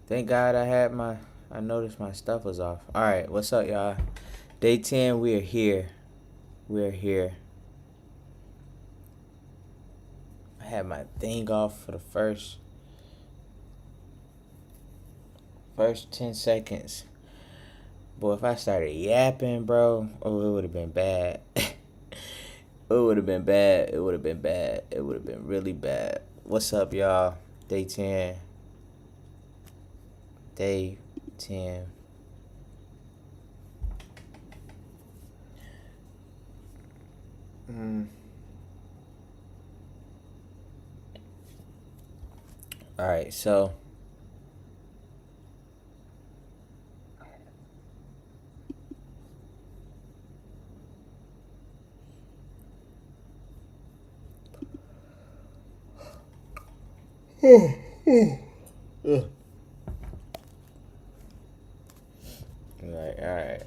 Thank God I noticed my stuff was off. Alright, what's up, y'all? Day 10, we are here. We're here. I had my thing off for the first 10 seconds. Boy, if I started yapping, bro, it would have been bad. It would have been bad. It would have been bad. It would have been really bad. What's up, y'all? Day 10. Day 10. Alright, so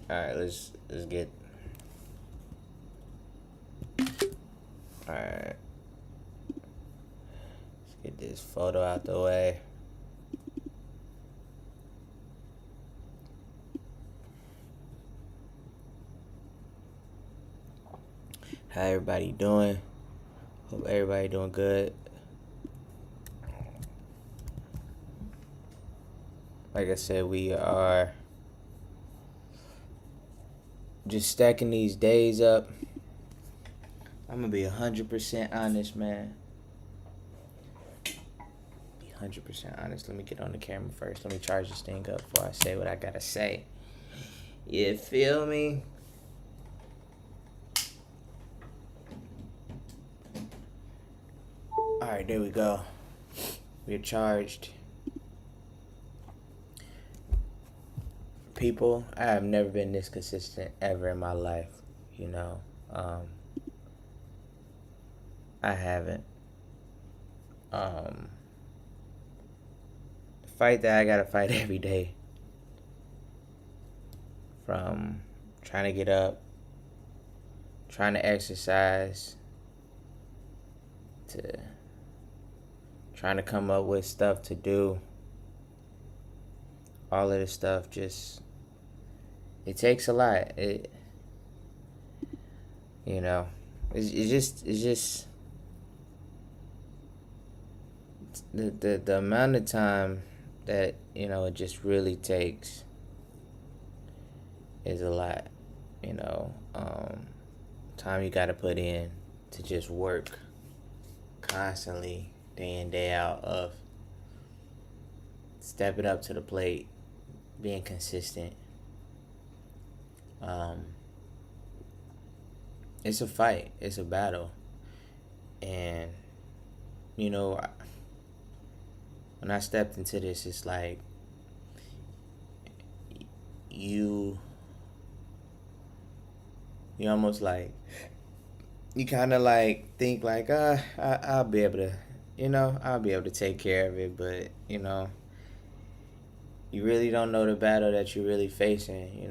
alright, let's get alright. Let's get this photo out the way. How everybody doing? Hope everybody doing good. Like I said, we are just stacking these days up. I'm gonna be 100% honest, man. Be 100% honest. Let me get on the camera first. Let me charge this thing up before I say what I gotta say. You feel me? Alright, there we go. We're charged. People, I have never been this consistent ever in my life, you know. I haven't. The fight that I gotta fight every day, from trying to get up, trying to exercise, to trying to come up with stuff to do. All of this stuff just, it takes a lot. It, you know, it's just the amount of time that, you know, it just really takes is a lot, you know. Time you got to put in to just work constantly, day in, day out, of stepping up to the plate, being consistent. It's a fight. It's a battle. And, you know, when I stepped into this, it's like you almost like, you kind of like think like, I'll be able to, I'll be able to take care of it. But, you really don't know the battle that you're really facing,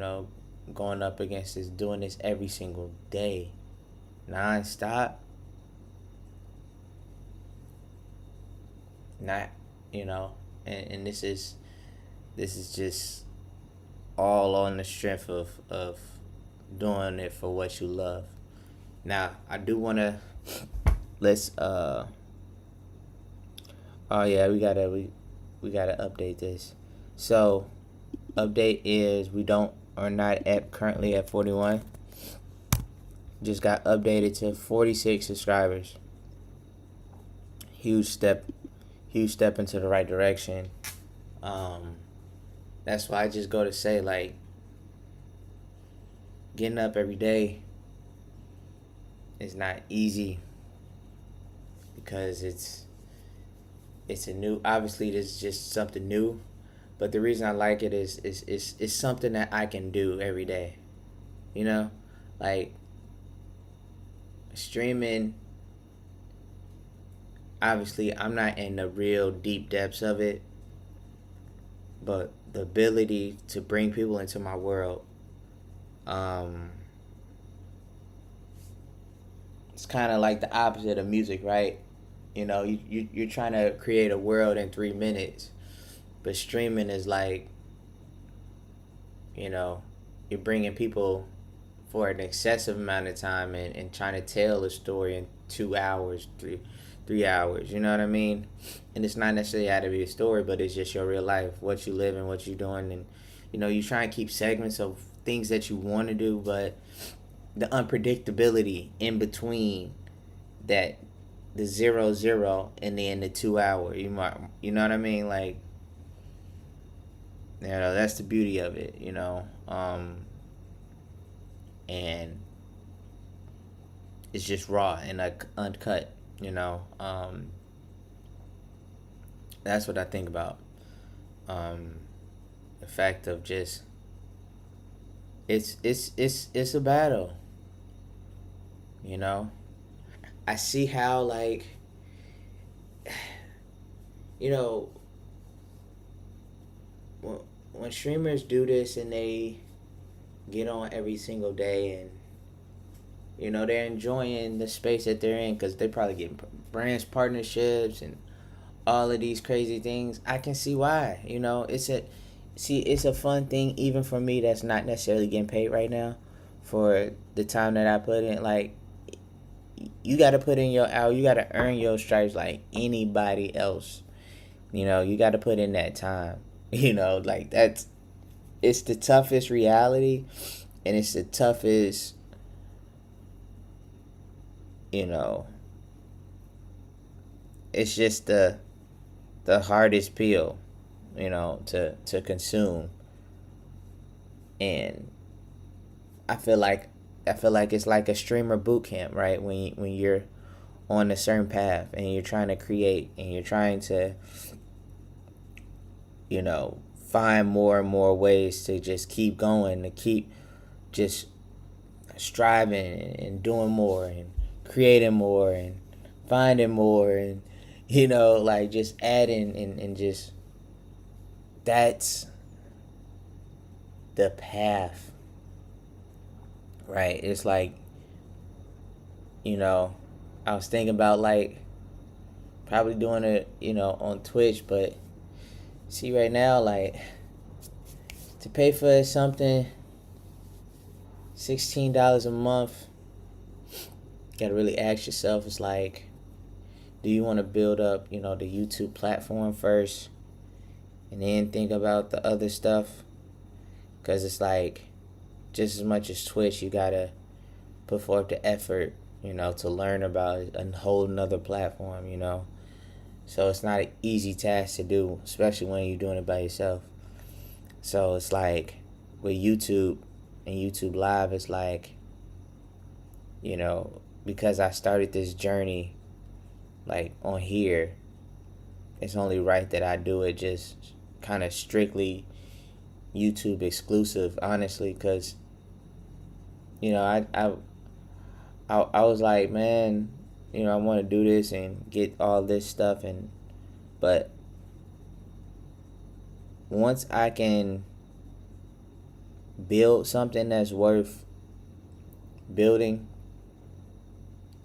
going up against this, doing this every single day, non-stop. Not, and this is just all on the strength of doing it for what you love. Now, I do want to, let's, oh yeah, we gotta update this. So, update is we are not currently at 41. Just got updated to 46 subscribers. Huge step into the right direction. That's why I just go to say, like, getting up every day is not easy, because it's a new, obviously this is just something new, but the reason I like it is it's something that I can do every day. Like, streaming, obviously I'm not in the real deep depths of it, but the ability to bring people into my world, it's kind of like the opposite of music, right? You're trying to create a world in 3 minutes. But streaming is like, you know, you're bringing people for an excessive amount of time and trying to tell a story in 2 hours, 3 hours. You know what I mean? And it's not necessarily had to be a story, but it's just your real life, what you live and what you're doing, and you try and keep segments of things that you want to do, but the unpredictability in between that, the 0 0 and then the 2 hour. You know what I mean? Like, that's the beauty of it. And it's just raw and like uncut. That's what I think about. The fact of just it's a battle. I see how, like, you know when streamers do this and they get on every single day, and they're enjoying the space that they're in because they probably get brands partnerships and all of these crazy things. I can see why. It's a fun thing even for me that's not necessarily getting paid right now for the time that I put in. Like, you got to put in your hour, you got to earn your stripes like anybody else. You got to put in that time. Like, it's the toughest reality, and it's the toughest, it's just the hardest pill, to consume. And I feel like it's like a streamer boot camp, right? When you're on a certain path and you're trying to create and you're trying to, find more and more ways to just keep going, to keep just striving and doing more and creating more and finding more, and like just adding, and just, that's the path, right? It's like, I was thinking about, like, probably doing it, on Twitch, but see, right now, like, to pay for something $16 a month, you gotta really ask yourself, it's like, do you want to build up, the YouTube platform first and then think about the other stuff? Because it's like, just as much as Twitch, you gotta put forth the effort, to learn about a whole nother platform, So it's not an easy task to do, especially when you're doing it by yourself. So it's like, with YouTube and YouTube Live, it's like, because I started this journey, like, on here, it's only right that I do it just kind of strictly YouTube exclusive, honestly, because, I was like, man, I want to do this and get all this stuff, but once I can build something that's worth building,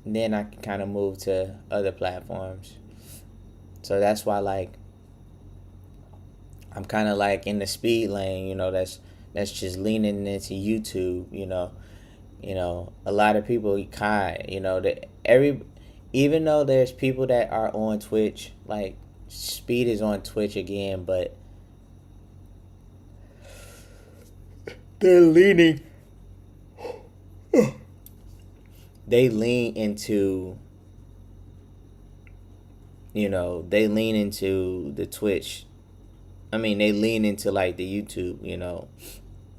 then I can kind of move to other platforms. So that's why, like, I'm kind of like in the speed lane, that's just leaning into YouTube, a lot of people even though there's people that are on Twitch, like, Speed is on Twitch again, but they're leaning they lean into the Twitch. I mean, they lean into, like, the YouTube.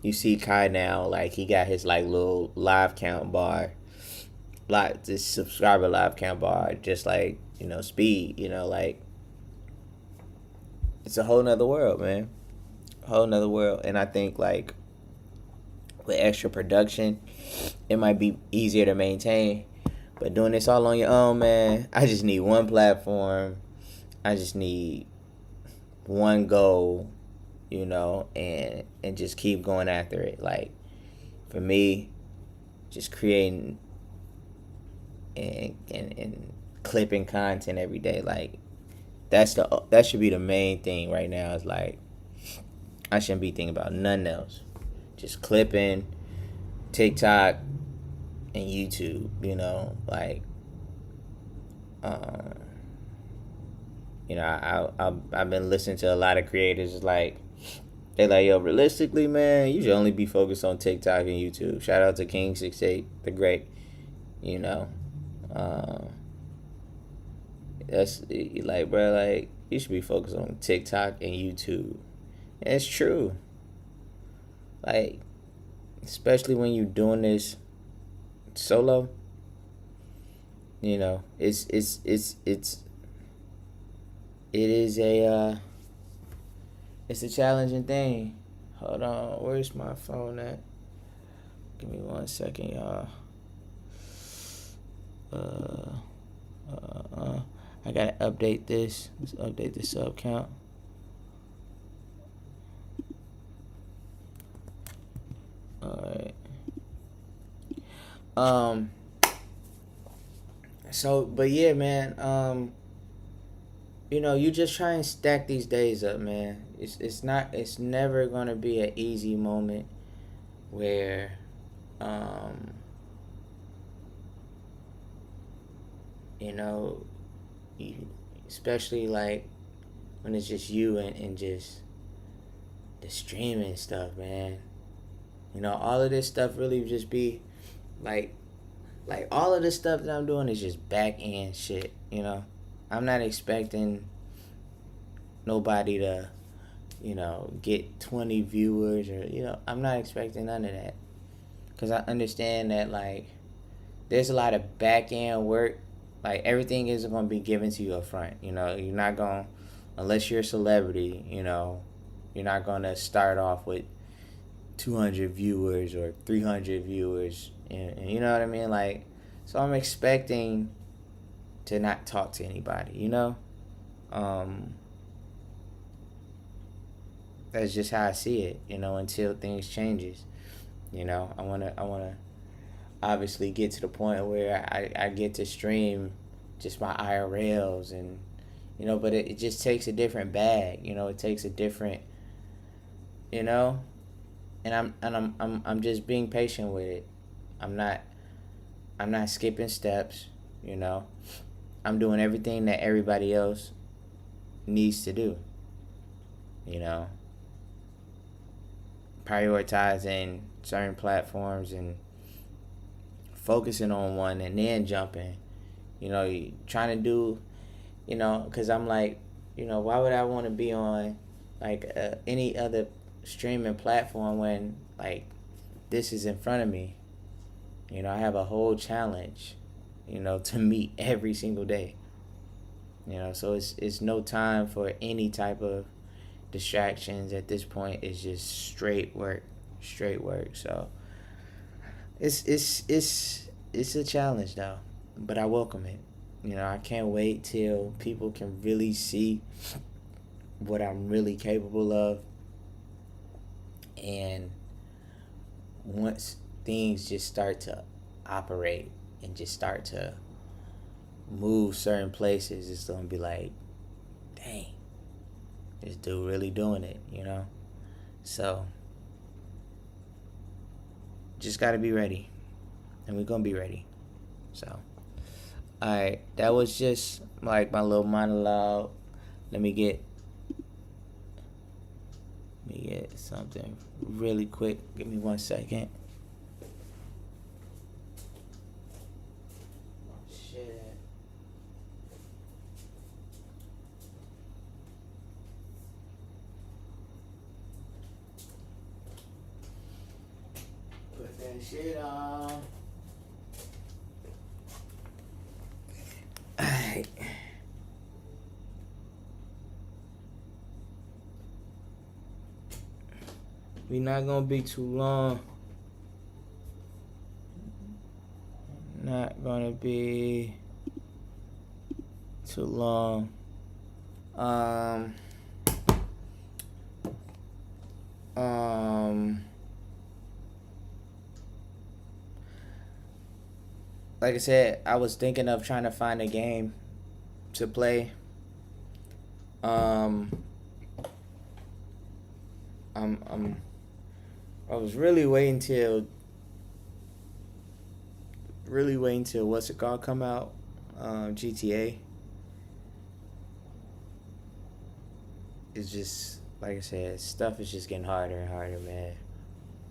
You see Kai now, like, he got his, like, little live count bar, like this subscriber live count bar, just like, Speed. Like, it's a whole nother world, man, a whole nother world. And I think, like, with extra production, it might be easier to maintain. But doing this all on your own, man, I just need one platform. I just need one goal, and just keep going after it. Like, for me, just creating and clipping content every day. Like, that should be the main thing right now. Is like I shouldn't be thinking about nothing else. Just clipping, TikTok, and YouTube. Um, I've been listening to a lot of creators like they like, yo, realistically, man, you should only be focused on TikTok and YouTube. Shout out to King68, the great. You know, um, that's like, bro, like you should be focused on TikTok and YouTube. And it's true. Like, especially when you're doing this solo. It is it's a challenging thing. Hold on, where's my phone at? Give me 1 second, y'all. I gotta update this. Let's update the sub count. Alright. So, but yeah, man. You just try and stack these days up, man. It's never gonna be an easy moment where, you know, especially like when it's just you and just the streaming stuff, man. All of this stuff really just be like all of this stuff that I'm doing is just back end shit. I'm not expecting nobody to, get 20 viewers or, I'm not expecting none of that. Because I understand that, like, there's a lot of back end work. Like, everything isn't going to be given to you up front. You're not going to, unless you're a celebrity, you're not going to start off with 200 viewers or 300 viewers. And you know what I mean? Like, so I'm expecting to not talk to anybody, That's just how I see it, until things changes. I wanna obviously get to the point where I get to stream just my IRLs and but it just takes a different bag, it takes a different and I'm just being patient with it. I'm not skipping steps, I'm doing everything that everybody else needs to do. Prioritizing certain platforms and focusing on one and then jumping. Trying to do, because I'm like, why would I want to be on like any other streaming platform when like this is in front of me? I have a whole challenge, to meet every single day. So it's no time for any type of distractions at this point. It's just straight work. So it's a challenge though, but I welcome it. I can't wait till people can really see what I'm really capable of, and once things just start to operate and just start to move certain places, it's gonna be like, dang, this dude really doing it, So just gotta be ready, and we're gonna be ready. So alright, that was just like my little monologue. Let me get something really quick. Give me 1 second. Shit. Put that shit on. Alright. We not gonna be too long. Not gonna be too long. Like I said, I was thinking of trying to find a game to play. Um, I'm I was really waiting till what's it called come out, GTA. It's just like I said, stuff is just getting harder and harder, man.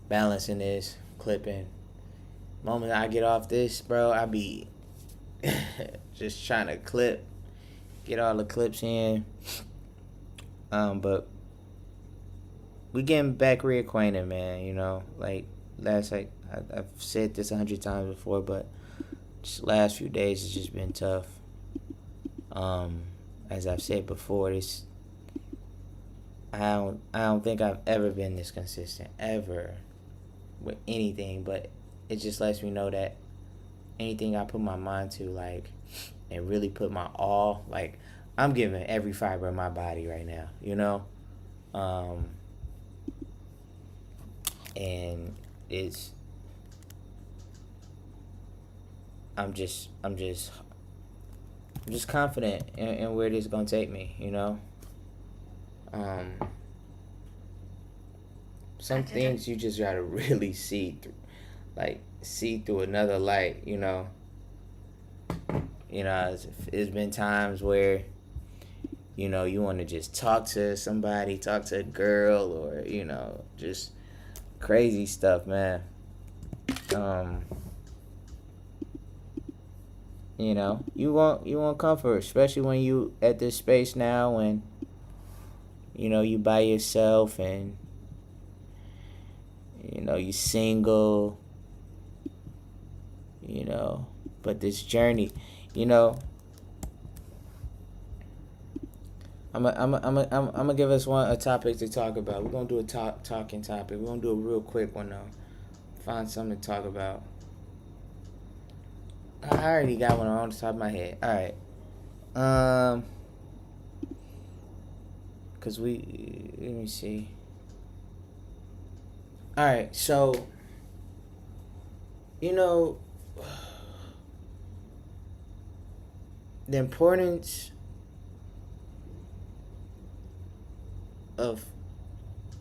Balancing this, clipping. Moment I get off this, bro, I be just trying to clip, get all the clips in. But we getting back reacquainted, man. You know, like I've said this 100 times before, but just last few days has just been tough. As I've said before, I don't think I've ever been this consistent ever with anything, but it just lets me know that anything I put my mind to, like, and really put my all, like, I'm giving every fiber of my body right now, you know? And it's, I'm just confident in where this is gonna take me, you know? Some things you just gotta really see through, like, see through another light, you know? It's been times where, you know, you want to just talk to somebody, talk to a girl, or, you know, just crazy stuff, man. You know, you want comfort, especially when you at this space now, when, you know, you by yourself and, you know, you single, you know, but this journey, you know, I'm gonna give us a topic to talk about. We're gonna do a talking topic. We're gonna do a real quick one though. Find something to talk about. I already got one on the top of my head. All right. Cause let me see. All right, so, you know, the importance of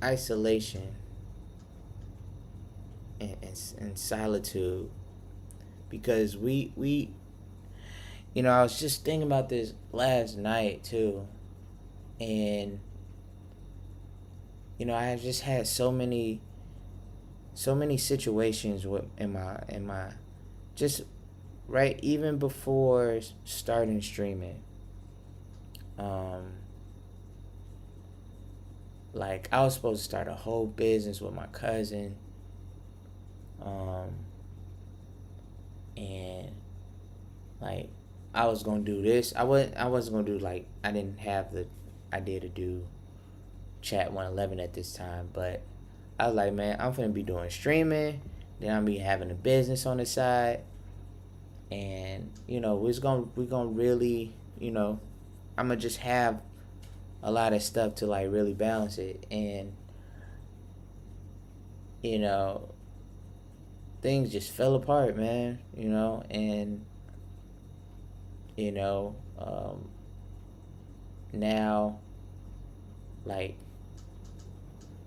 isolation and solitude, because we you know, I was just thinking about this last night too, and, you know, I have just had so many situations in my just right even before starting streaming. Like, I was supposed to start a whole business with my cousin, and, like, I was gonna do this. I wasn't gonna do, like, I didn't have the idea to do CHAT111 at this time, but I was like, man, I'm finna be doing streaming, then I'm be having a business on the side, and, you know, we're gonna really, you know, I'm gonna just have a lot of stuff to, like, really balance it. And, you know, things just fell apart, man, you know. And, you know, now, like,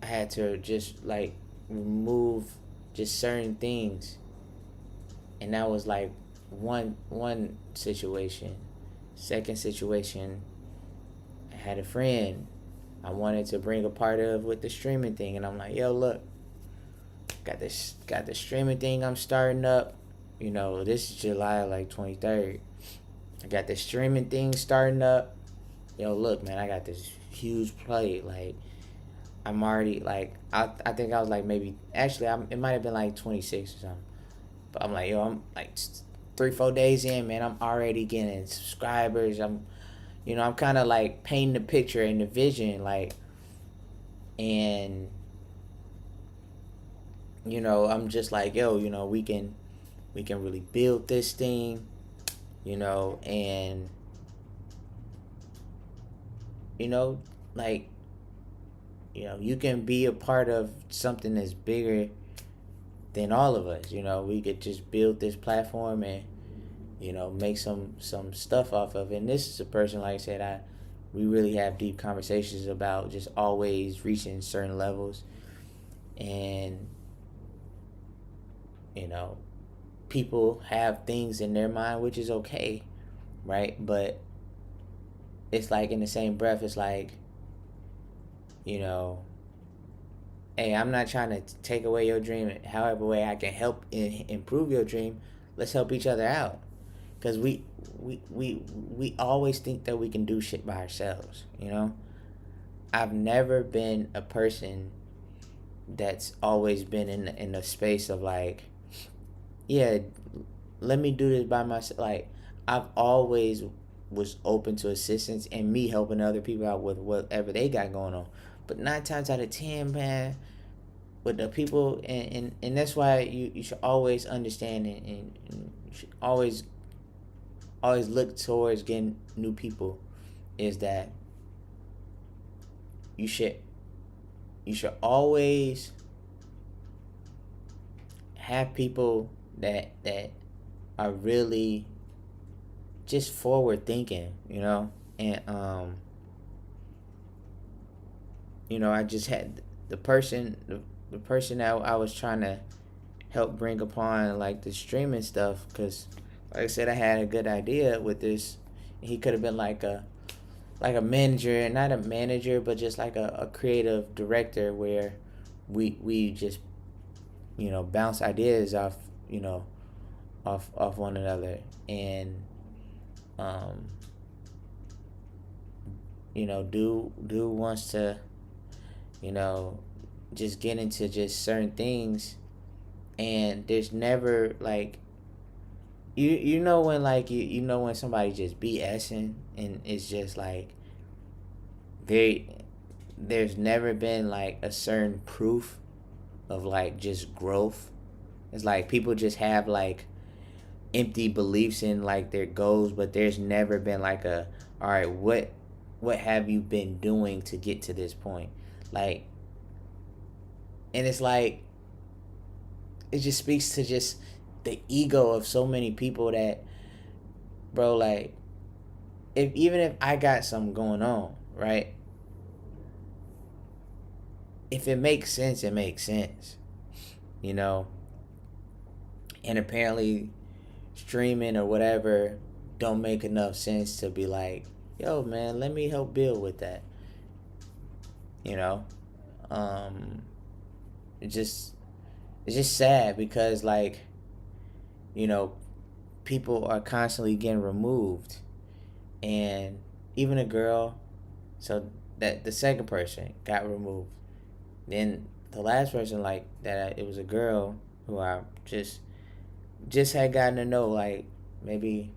I had to just, like, remove just certain things, and that was, like, one situation. Second situation, I had a friend I wanted to bring a part of with the streaming thing, and I'm like, yo, look, got the streaming thing I'm starting up. You know, this is July, like, 23rd. I got the streaming thing starting up. Yo, look, man, I got this huge plate. Like, I'm already, like, I think I was, like, maybe, actually, it might have been, like, 26 or something. But I'm like, yo, I'm, like, 3-4 days in, man, I'm already getting subscribers. You know, I'm kind of, like, painting the picture and the vision, like, and, you know, I'm just like, yo, you know, we can really build this thing, you know. And, you know, like, you know, you can be a part of something that's bigger than all of us. You know, we could just build this platform and, you know, make some stuff off of it. And this is a person, like I said, we really have deep conversations about just always reaching certain levels. And you know, people have things in their mind, which is okay, right? But it's like, in the same breath, it's like, you know, hey, I'm not trying to take away your dream. However way I can help improve your dream, let's help each other out. Because we always think that we can do shit by ourselves, you know? I've never been a person that's always been in the space of like, yeah, let me do this by myself. Like, I've always was open to assistance and me helping other people out with whatever they got going on. But 9 times out of 10, man, with the people, and that's why you should always understand, and you should always look towards getting new people, is that you should always have people that are really just forward thinking, you know? And I just had the person that I was trying to help bring upon, like, the streaming stuff, because like I said, I had a good idea with this. He could have been like a manager, not a manager, but just like a creative director, where we just bounce ideas off one another. And dude wants to just get into just certain things, and there's never like when like when somebody just BSing, and it's just like there's never been like a certain proof of like just growth. It's like people just have like empty beliefs in like their goals, but there's never been like a, all right, what have you been doing to get to this point? Like, and it's like, it just speaks to just the ego of so many people that, bro, like, even if I got something going on, right? If it makes sense, it makes sense, And apparently, streaming or whatever don't make enough sense to be like, yo, man, let me help build with that. It's just sad, because like, people are constantly getting removed, and even a girl. So that the second person got removed. Then the last person, like that, it was a girl who I just had gotten to know, like maybe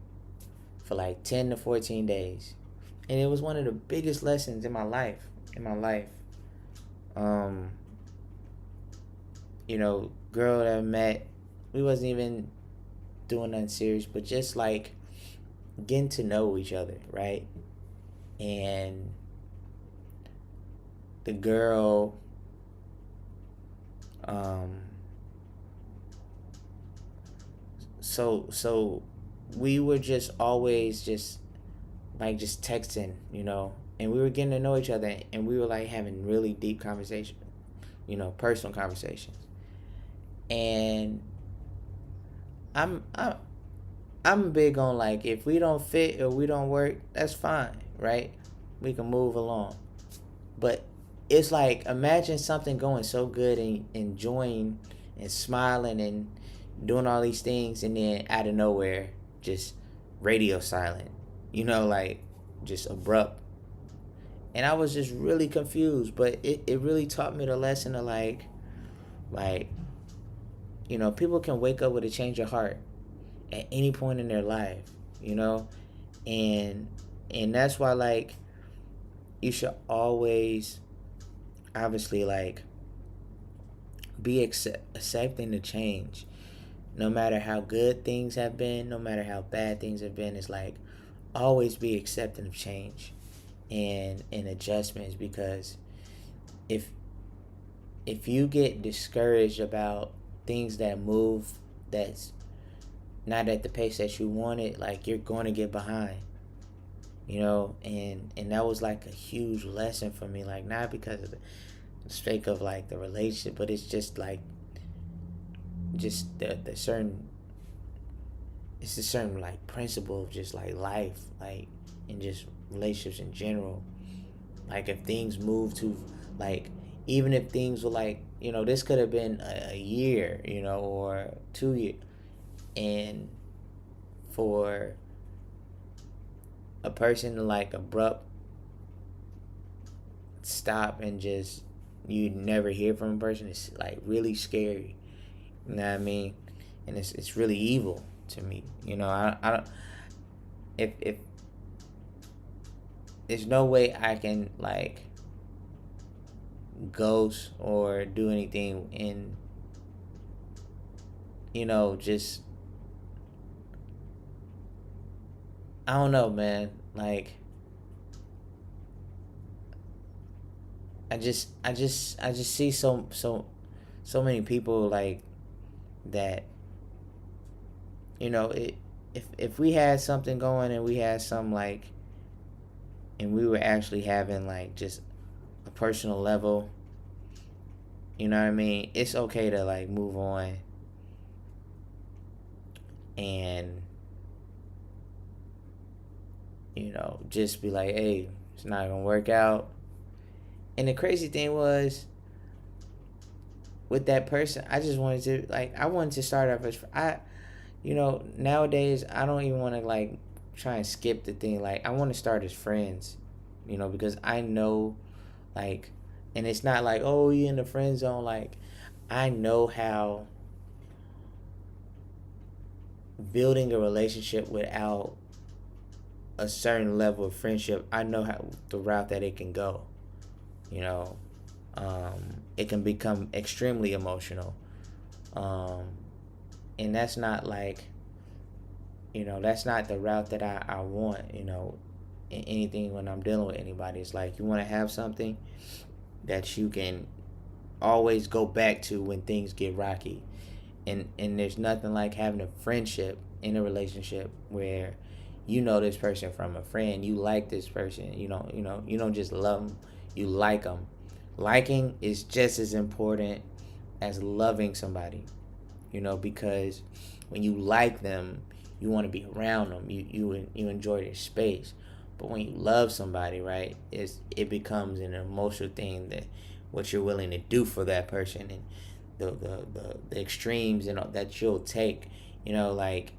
for like 10 to 14 days. And it was one of the biggest lessons in my life. Girl that I met, we wasn't even doing nothing serious, but just like getting to know each other, right? And the girl, so we were just always just texting, and we were getting to know each other, and we were like having really deep conversations, personal conversations. And I'm big on, like, if we don't fit or we don't work, that's fine, right? We can move along. But it's like, imagine something going so good and enjoying and smiling and doing all these things, and then out of nowhere, just radio silent, like just abrupt. And I was just really confused, but it really taught me the lesson of like, people can wake up with a change of heart at any point in their life, and that's why, like, you should always, obviously, like, be accepting the change, no matter how good things have been, no matter how bad things have been. It's like, always be accepting of change and adjustments, because if you get discouraged about things that move, that's not at the pace that you want it, like, you're going to get behind. and that was like a huge lesson for me, like not because of the sake of like the relationship, but it's just like just the certain it's a certain like principle of just like life, like and just relationships in general. Like if things move to like even if things were like this could have been a year, or 2 years, and for a person to like abrupt stop and just you never hear from a person, it's like really scary. You know what I mean? And it's really evil to me. I don't if there's no way I can like ghost or do anything and just I don't know, man. Like I just see so many people like that. It if we had something going and we had some like and we were actually having like just a personal level, you know what I mean? It's okay to like move on and just be like, hey, it's not gonna work out. And the crazy thing was with that person, I just wanted to like I wanted to start off as nowadays I don't even want to like try and skip the thing. Like I want to start as friends, because I know like, and it's not like, oh, you in the friend zone. Like I know how building a relationship without a certain level of friendship, I know how the route that it can go. You know, it can become extremely emotional, um, and that's not like, that's not the route that I want. In anything when I'm dealing with anybody, it's like you want to have something that you can always go back to when things get rocky, and there's nothing like having a friendship in a relationship where this person from a friend, you like this person, you don't just love them, you like them. Liking is just as important as loving somebody, because when you like them, you want to be around them, you enjoy their space. But when you love somebody, right, it becomes an emotional thing, that what you're willing to do for that person, and the extremes that you'll take, like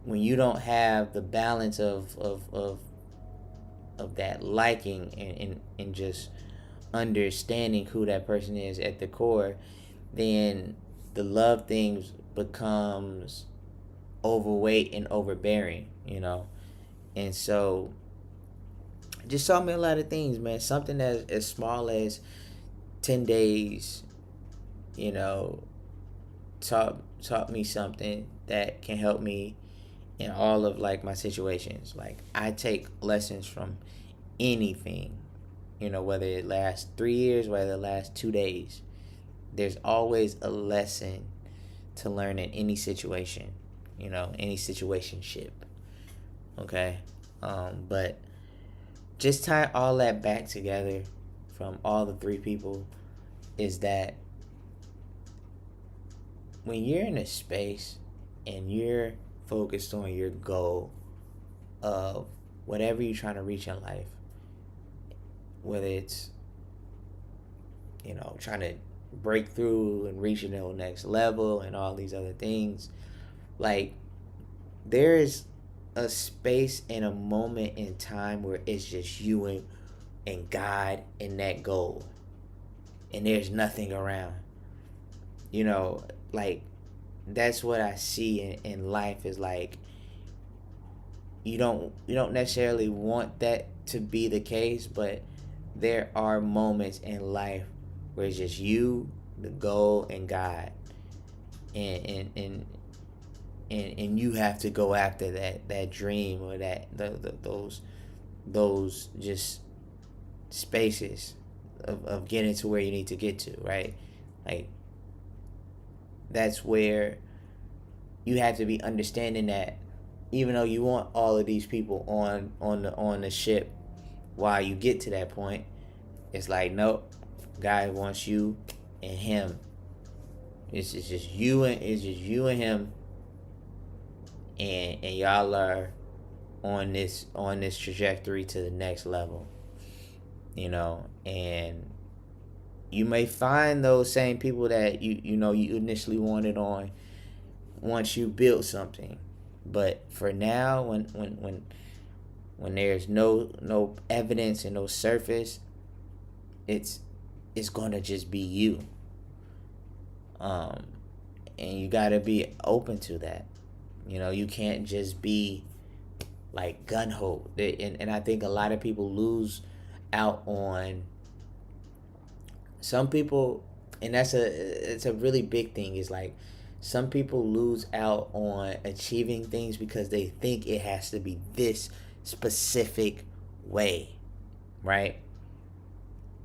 when you don't have the balance of that liking and just understanding who that person is at the core, then the love things becomes overweight and overbearing, and so just taught me a lot of things, man. Something as small as 10 days, you know taught me something that can help me in all of like my situations. Like I take lessons from anything, whether it lasts 3 years, whether it lasts 2 days. There's always a lesson to learn in any situation, any situationship. Okay, but just tie all that back together from all the three people is that when you're in a space and you're focused on your goal of whatever you're trying to reach in life, whether it's trying to break through and reach the next level and all these other things, like there is a space and a moment in time where it's just you and God and that goal, and there's nothing around. Like that's what I see in life, is like you don't necessarily want that to be the case, but there are moments in life where it's just you, the goal, and God, and you have to go after that dream, or those just spaces of getting to where you need to get to, right? Like that's where you have to be understanding that even though you want all of these people on the ship while you get to that point, it's like, nope, God wants you and him. It's just you and him, and y'all are on this trajectory to the next level. And you may find those same people that you initially wanted on once you build something. But for now, when there's no evidence and no surface, it's gonna just be you. And you gotta be open to that. You can't just be like gun ho. And I think a lot of people lose out on some people, and it's a really big thing, is like some people lose out on achieving things because they think it has to be this specific way, right?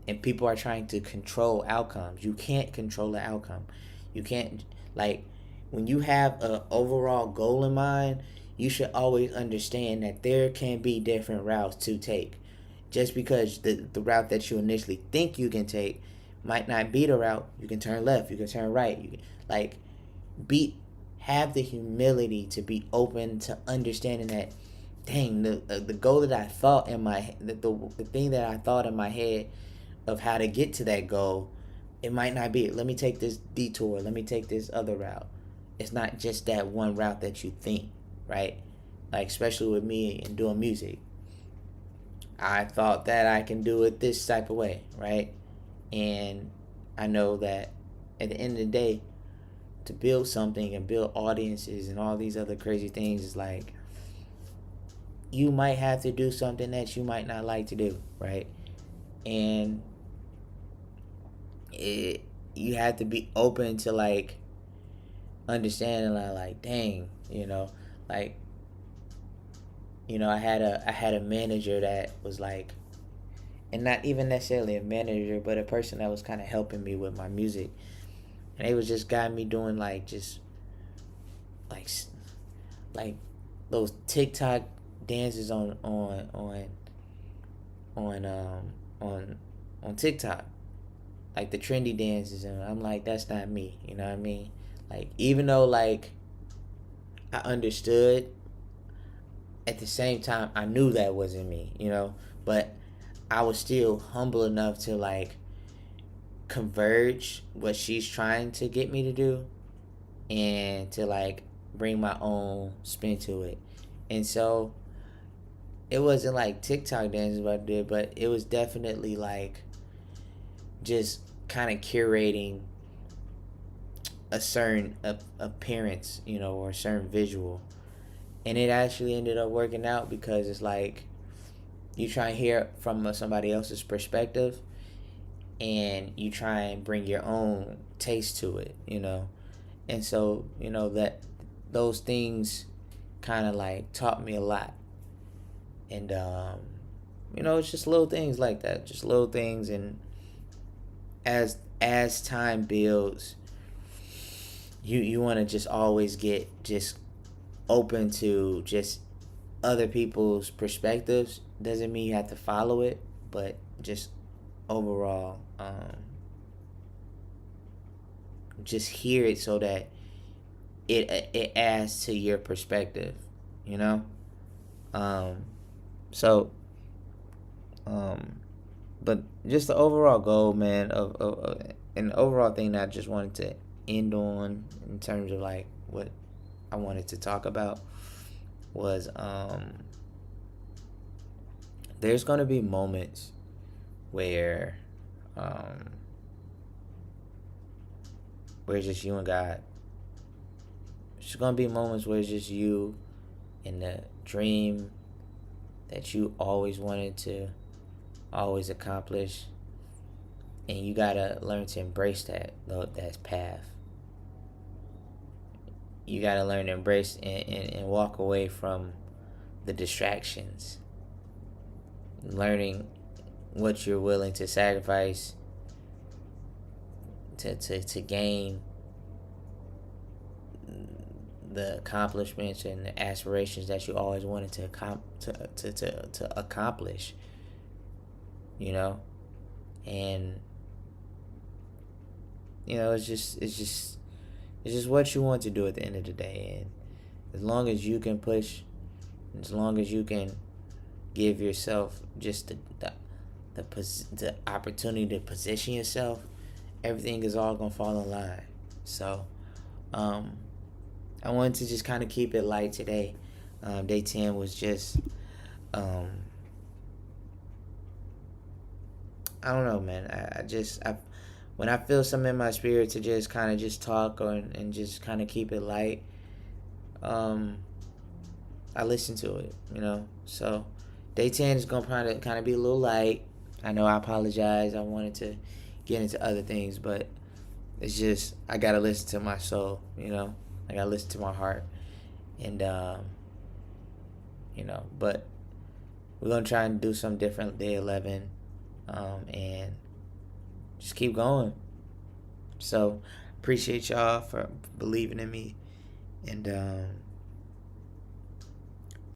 And people are trying to control outcomes. You can't control the outcome. You can't, like, when you have an overall goal in mind, you should always understand that there can be different routes to take. Just because the route that you initially think you can take might not be the route. You can turn left, you can turn right. You can, have the humility to be open to understanding that, dang, the goal that I thought in my the thing that I thought in my head of how to get to that goal, it might not be it. Let me take this detour. Let me take this other route. It's not just that one route that you think, right? Like, especially with me and doing music, I thought that I can do it this type of way, right? And I know that at the end of the day, to build something and build audiences and all these other crazy things is like, you might have to do something that you might not like to do, right? And you have to be open to like understanding like dang, like, I had a manager that was like, and not even necessarily a manager, but a person that was kind of helping me with my music, and they was just got me doing like just like those TikTok dances on TikTok, like the trendy dances, and I'm like, that's not me, you know what I mean? Like, even though like I understood, at the same time I knew that wasn't me, but I was still humble enough to like converge what she's trying to get me to do and to like bring my own spin to it. And so it wasn't like TikTok dances what I did, but it was definitely like just kind of curating a certain appearance, or a certain visual. And it actually ended up working out because it's like you try and hear from somebody else's perspective, and you try and bring your own taste to it, And so, that those things kind of like taught me a lot. And it's just little things like that, just little things. And as time builds, you want to just always get just open to just other people's perspectives. Doesn't mean you have to follow it, but just overall, just hear it so that it adds to your perspective, so but just the overall goal, man, of an overall thing that I just wanted to end on in terms of like what I wanted to talk about was there's gonna be moments where it's just you and God. There's gonna be moments where it's just you and the dream that you always wanted to always accomplish, and you gotta learn to embrace that path. You gotta learn to embrace and walk away from the distractions, learning what you're willing to sacrifice to gain the accomplishments and the aspirations that you always wanted to accomplish, you know. And it's just what you want to do at the end of the day. And as long as you can push, as long as you can give yourself just the opportunity to position yourself, everything is all gonna fall in line. So I wanted to just kind of keep it light today. Day 10 was just I don't know, man. I when I feel something in my spirit to just kind of just talk and just kind of keep it light, I listen to it, you know. So day 10 is gonna kind of be a little light. I know I apologize. I wanted to get into other things, but it's just I gotta listen to my soul, you know. I gotta listen to my heart, and But we're gonna try and do something different day 11, and just keep going. So appreciate y'all for believing in me, and